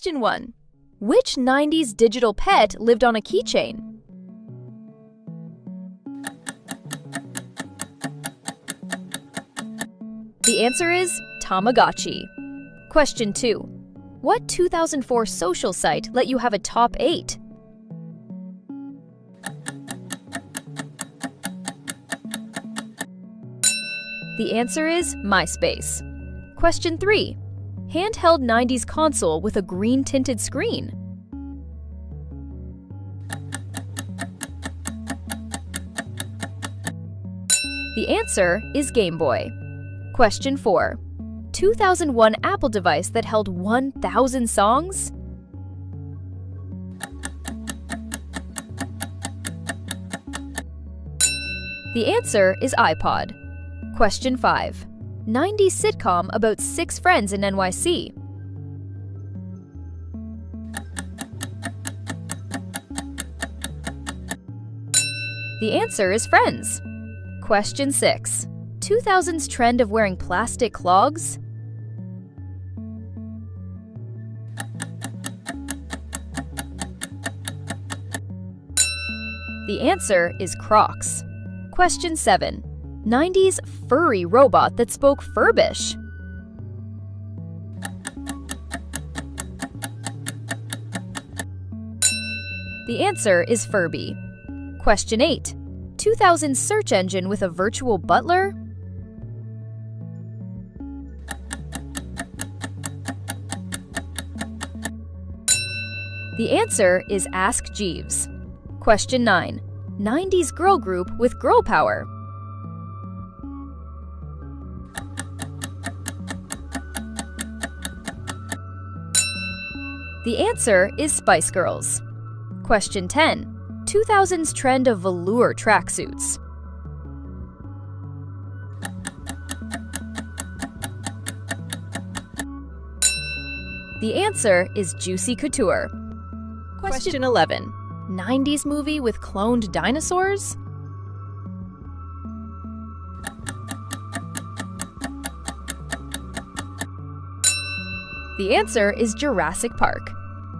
Question 1. Which 90s digital pet lived on a keychain? The answer is Tamagotchi. Question 2. What 2004 social site let you have a top 8? The answer is MySpace. Question 3. Handheld 90s console with a green-tinted screen. The answer is Game Boy. Question 4. 2001 Apple device that held 1,000 songs? The answer is iPod. Question 5. 90s sitcom about 6 friends in NYC. The answer is Friends. Question 6. 2000s trend of wearing plastic clogs? The answer is Crocs. Question 7. 90s furry robot that spoke Furbish. The answer is Furby. Question 8. 2000s search engine with a virtual butler? The answer is Ask Jeeves. Question 9. 90s girl group with girl power. The answer is Spice Girls. Question 10. 2000s trend of velour tracksuits. The answer is Juicy Couture. Question 11. 90s movie with cloned dinosaurs? The answer is Jurassic Park.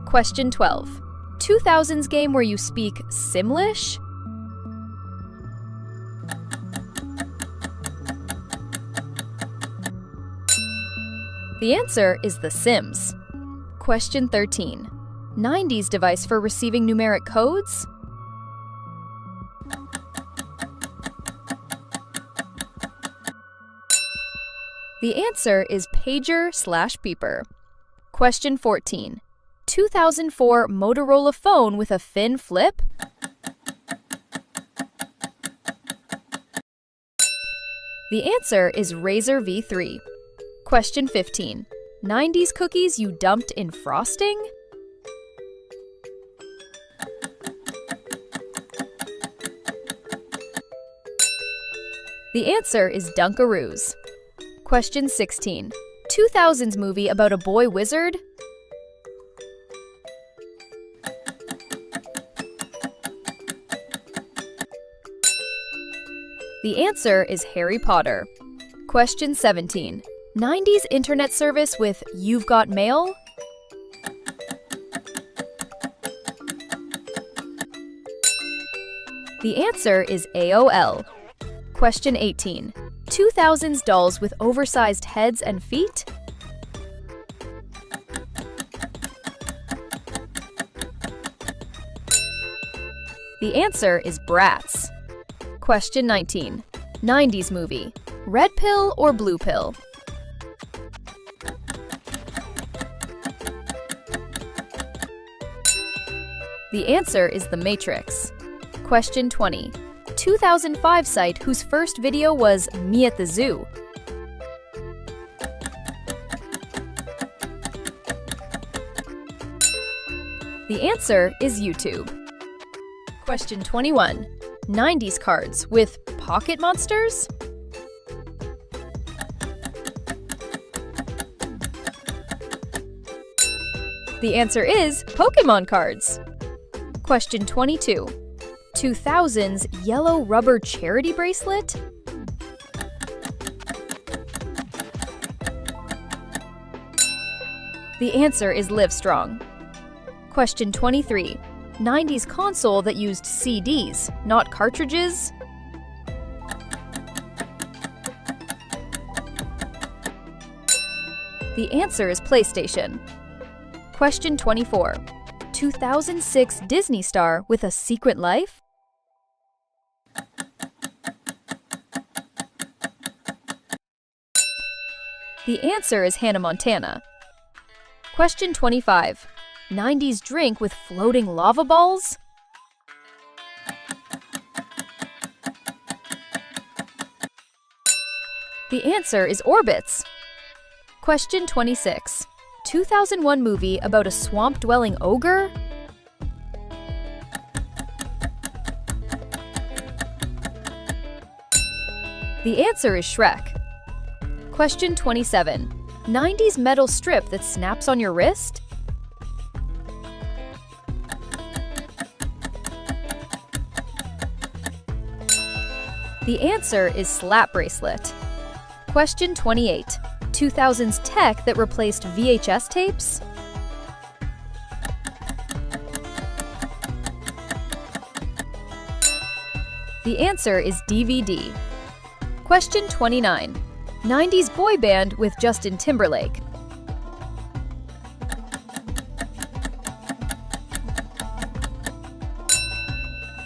Question 12. 2000s game where you speak Simlish? The answer is The Sims. Question 13. 90s device for receiving numeric codes? The answer is pager/beeper. Question 14. 2004 Motorola phone with a fin flip? The answer is Razr V3. Question 15. 90s cookies you dumped in frosting? The answer is Dunkaroos. Question 16. 2000s movie about a boy wizard? The answer is Harry Potter. Question 17. 90s internet service with You've Got Mail? The answer is AOL. Question 18. 2000s dolls with oversized heads and feet? The answer is Bratz. Question 19. 90s movie. Red pill or blue pill? The answer is The Matrix. Question 20. 2005 site whose first video was Me at the Zoo. The answer is YouTube. Question 21. 90s cards with pocket monsters? The answer is Pokemon cards. Question 22. 2000s yellow rubber charity bracelet? The answer is Livestrong. Question 23. 90s console that used CDs, not cartridges? The answer is PlayStation. Question 24. 2006 Disney star with a secret life? The answer is Hannah Montana. Question 25. 90s drink with floating lava balls? The answer is Orbits. Question 26. 2001 movie about a swamp-dwelling ogre? The answer is Shrek. Question 27. 90s metal strip that snaps on your wrist? The answer is slap bracelet. Question 28. 2000s tech that replaced VHS tapes? The answer is DVD. Question 29. 90s boy band with Justin Timberlake.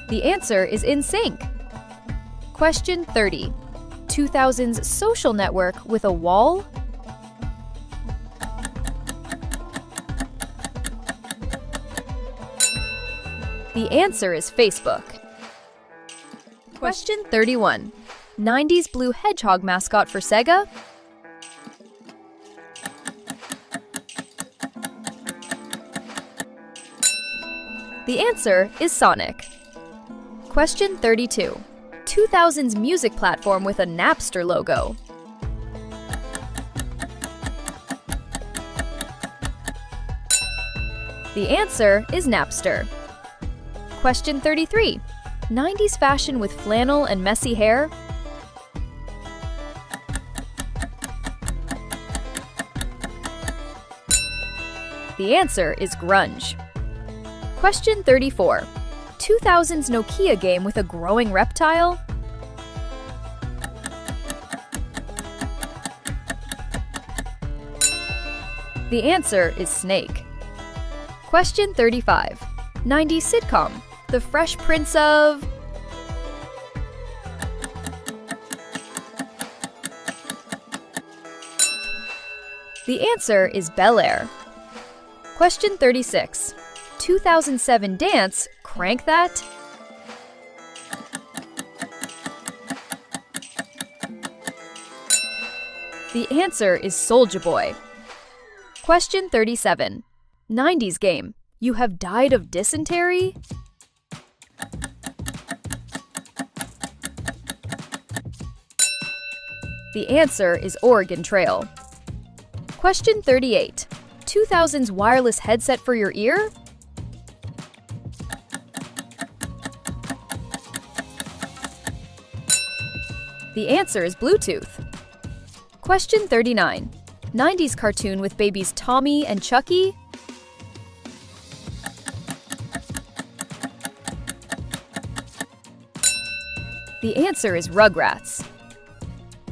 The answer is NSYNC. Question 30. 2000s social network with a wall? The answer is Facebook. Question 31. 90s blue hedgehog mascot for Sega? The answer is Sonic. Question 32. 2000s music platform with a Napster logo. The answer is Napster. Question 33. 90s fashion with flannel and messy hair? The answer is grunge. Question 34. 2000s Nokia game with a growing reptile? The answer is Snake. Question 35. 90s sitcom, The Fresh Prince of... The answer is Bel Air. Question 36. 2007 dance, Crank That? The answer is Soulja Boy. Question 37. 90s game, You Have Died of Dysentery? The answer is Oregon Trail. Question 38. 2000s wireless headset for your ear? The answer is Bluetooth. Question 39. 90s cartoon with babies Tommy and Chucky? The answer is Rugrats.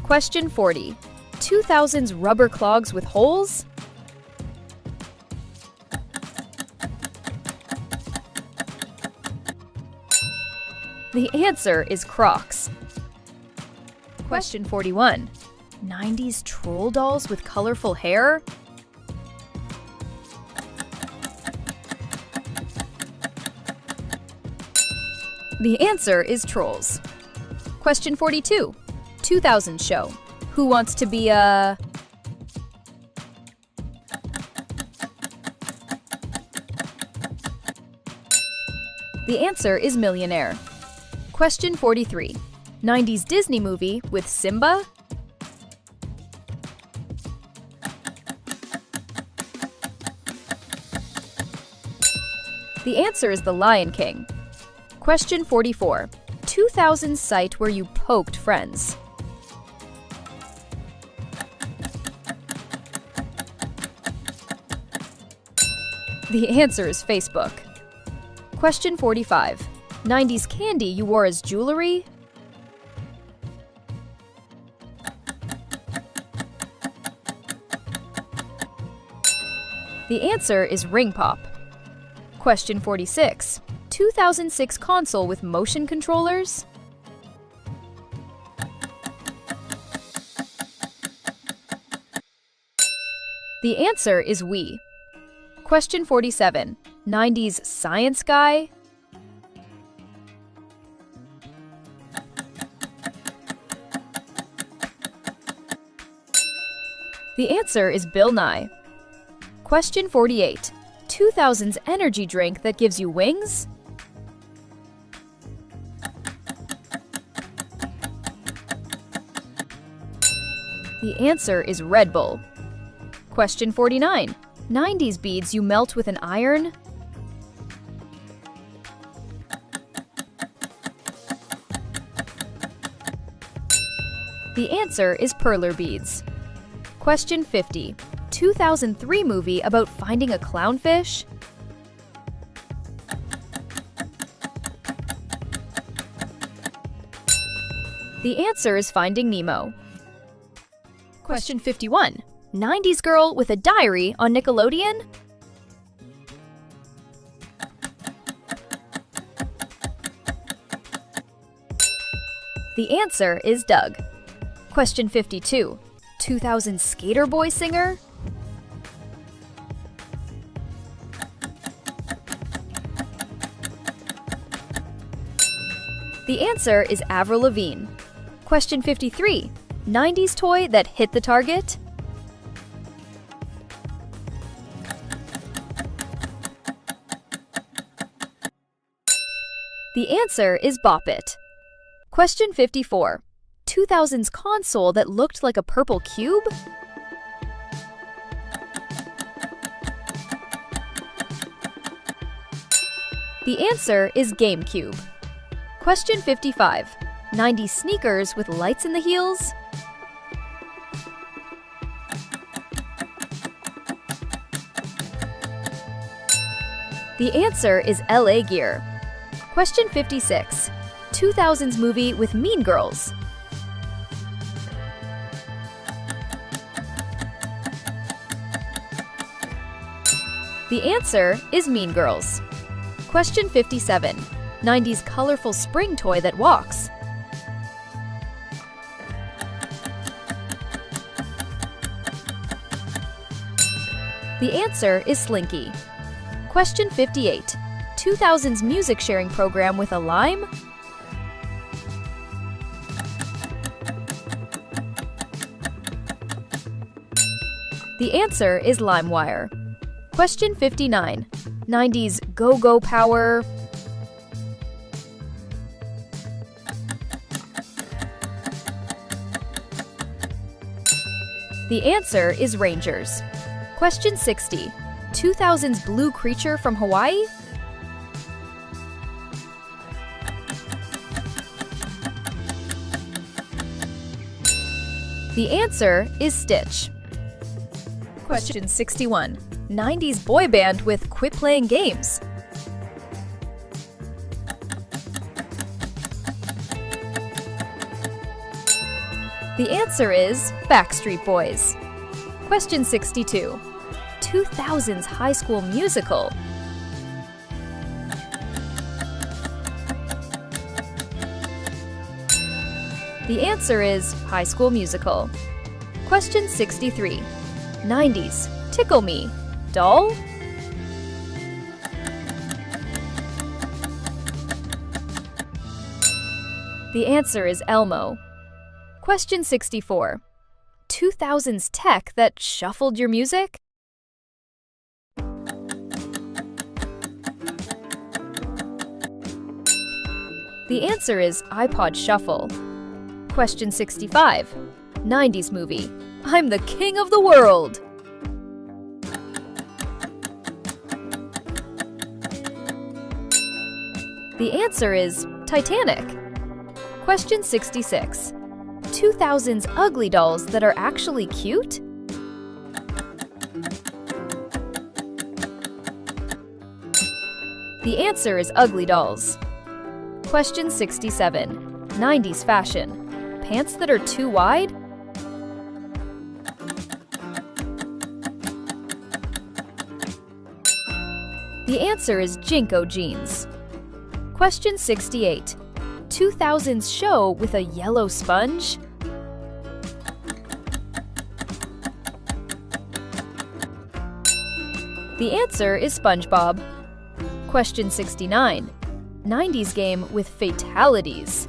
Question 40. 2000s rubber clogs with holes? The answer is Crocs. Question 41. 90s troll dolls with colorful hair? The answer is Trolls. Question 42. 2000 show. Who wants to be a... The answer is Millionaire. Question 43. 90s Disney movie with Simba? The answer is The Lion King. Question 44. 2000 site where you poked friends. The answer is Facebook. Question 45. 90s candy you wore as jewelry? The answer is Ring Pop. Question 46. 2006 console with motion controllers? The answer is Wii. Question 47. 90s science guy? The answer is Bill Nye. Question 48. 2000s energy drink that gives you wings? The answer is Red Bull. Question 49. 90s beads you melt with an iron? The answer is perler beads. Question 50. 2003 movie about finding a clownfish? The answer is Finding Nemo. Question 51. 90s girl with a diary on Nickelodeon? The answer is Doug. Question 52. 2000 skater boy singer? The answer is Avril Lavigne. Question 53. 90s toy that hit the target? The answer is Bop It. Question 54. 2000s console that looked like a purple cube? The answer is GameCube. Question 55. 90s sneakers with lights in the heels? The answer is LA Gear. Question 56. 2000s movie with Mean Girls? The answer is Mean Girls. Question 57. 90s colorful spring toy that walks? The answer is Slinky. Question 58. 2000s music sharing program with a lime? The answer is LimeWire. Question 59. 90s go-go power? The answer is Rangers. Question 60. 2000s blue creature from Hawaii? The answer is Stitch. Question 61. 90s boy band with Quit Playing Games? The answer is Backstreet Boys. Question 62. 2000s High School Musical? The answer is High School Musical. Question 63. 90s Tickle Me doll? The answer is Elmo. Question 64. 2000s tech that shuffled your music? The answer is iPod Shuffle. Question 65. 90s movie. I'm the king of the world. The answer is Titanic. Question 66. 2000s ugly dolls that are actually cute? The answer is ugly dolls. Question 67. 90s fashion. Pants that are too wide? The answer is Jinko jeans. Question 68. 2000s show with a yellow sponge? The answer is SpongeBob. Question 69. 90s game with fatalities.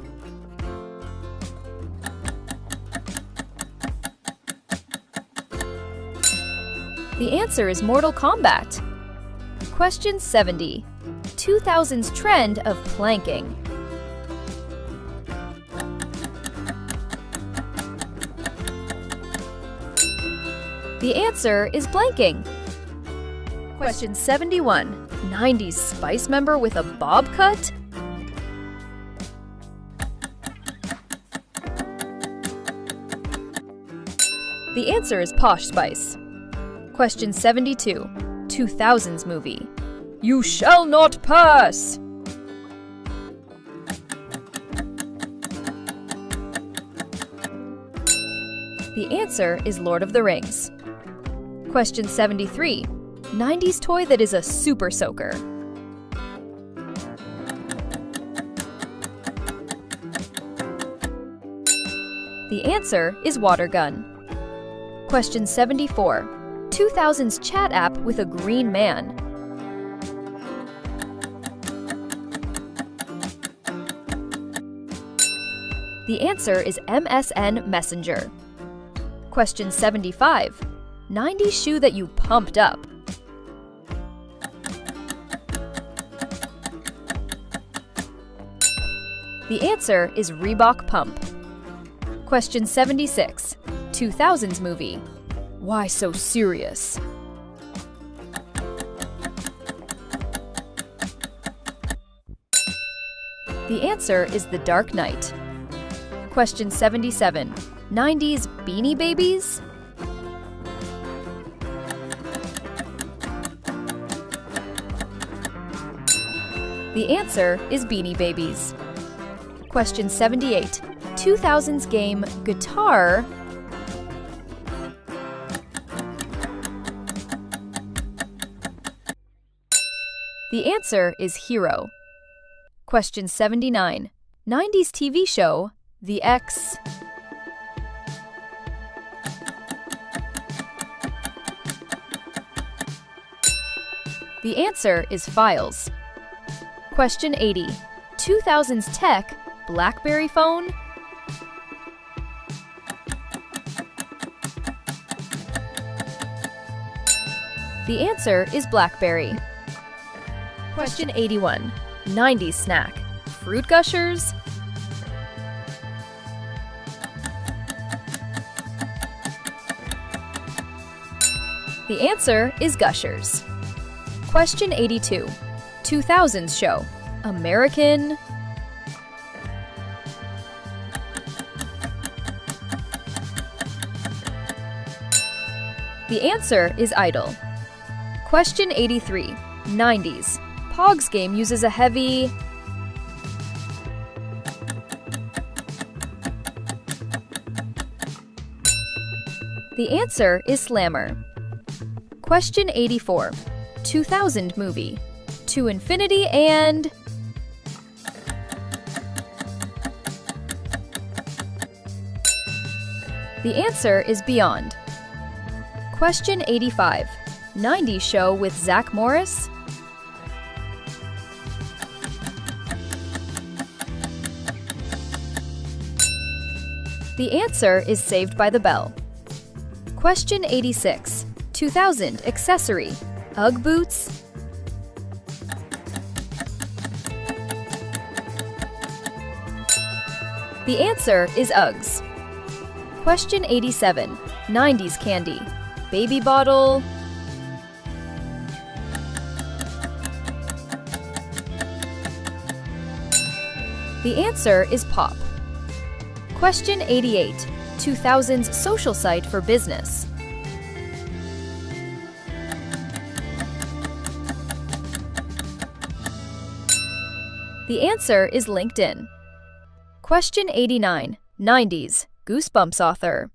The answer is Mortal Kombat. Question 70. 2000s trend of planking. The answer is blanking. Question 71. 90s Spice member with a bob cut? The answer is Posh Spice. Question 72. 2000s movie. You shall not pass! The answer is Lord of the Rings. Question 73. 90s toy that is a super soaker. The answer is water gun. Question 74. 2000s chat app with a green man. The answer is MSN Messenger. Question 75. 90s shoe that you pumped up. The answer is Reebok Pump. Question 76. 2000s movie. Why so serious? The answer is The Dark Knight. Question 77. 90s Beanie Babies? The answer is Beanie Babies. Question 78. 2000s game Guitar. The answer is Hero. Question 79. 90s TV show The X. The answer is Files. Question 80. 2000s tech BlackBerry phone? The answer is BlackBerry. Question 81. 90s snack. Fruit Gushers? The answer is Gushers. Question 82. 2000s show. American? The answer is Idol. Question 83. 90s. Pogs game uses a heavy... The answer is Slammer. Question 84. 2000 movie. To Infinity and... The answer is Beyond. Question 85. 90s show with Zach Morris? The answer is Saved by the Bell. Question 86. 2000 accessory. Ugg boots? The answer is Uggs. Question 87. 90s candy. Baby bottle? The answer is Pop. Question 88. 2000s social site for business. The answer is LinkedIn. Question 89. 90s. Goosebumps author.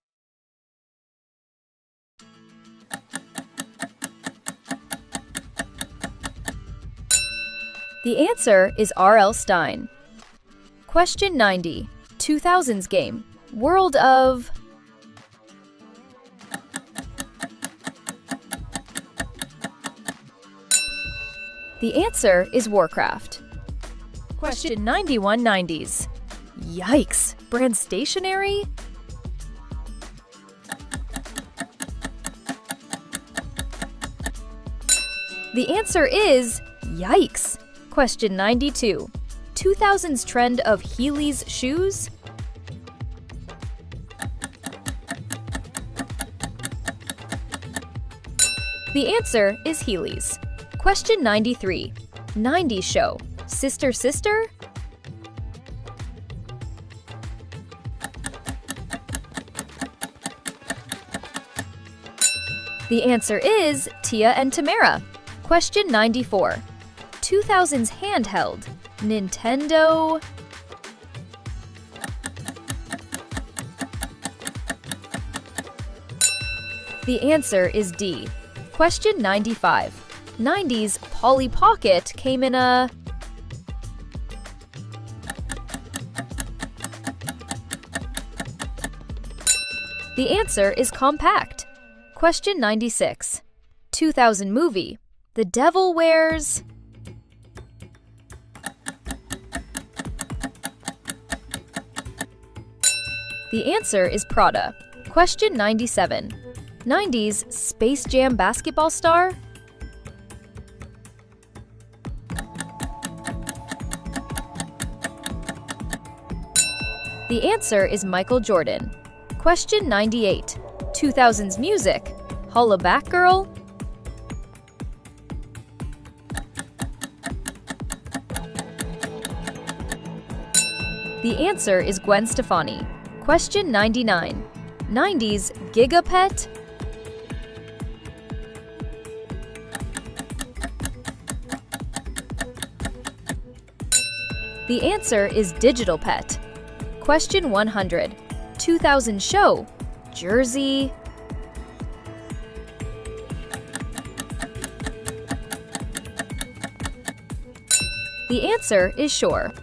The answer is R.L. Stine. Question 90. 2000s game. World of... The answer is Warcraft. Question 91. 90s. Yikes! Brand stationery? The answer is yikes! Question 92. 2000s trend of Heelys shoes? The answer is Heelys. Question 93. 90s show. Sister Sister? The answer is Tia and Tamara. Question 94. 2000s handheld. Nintendo? The answer is D. Question 95. 90s Polly Pocket came in a... The answer is compact. Question 96. 2000 movie. The Devil Wears... The answer is Prada. Question 97. 90s Space Jam basketball star? The answer is Michael Jordan. Question 98. 2000s music. Holla Back Girl? The answer is Gwen Stefani. Question 99. 90s Gigapet? The answer is Digital Pet. Question 100. 2000 show. Jersey? The answer is Shore.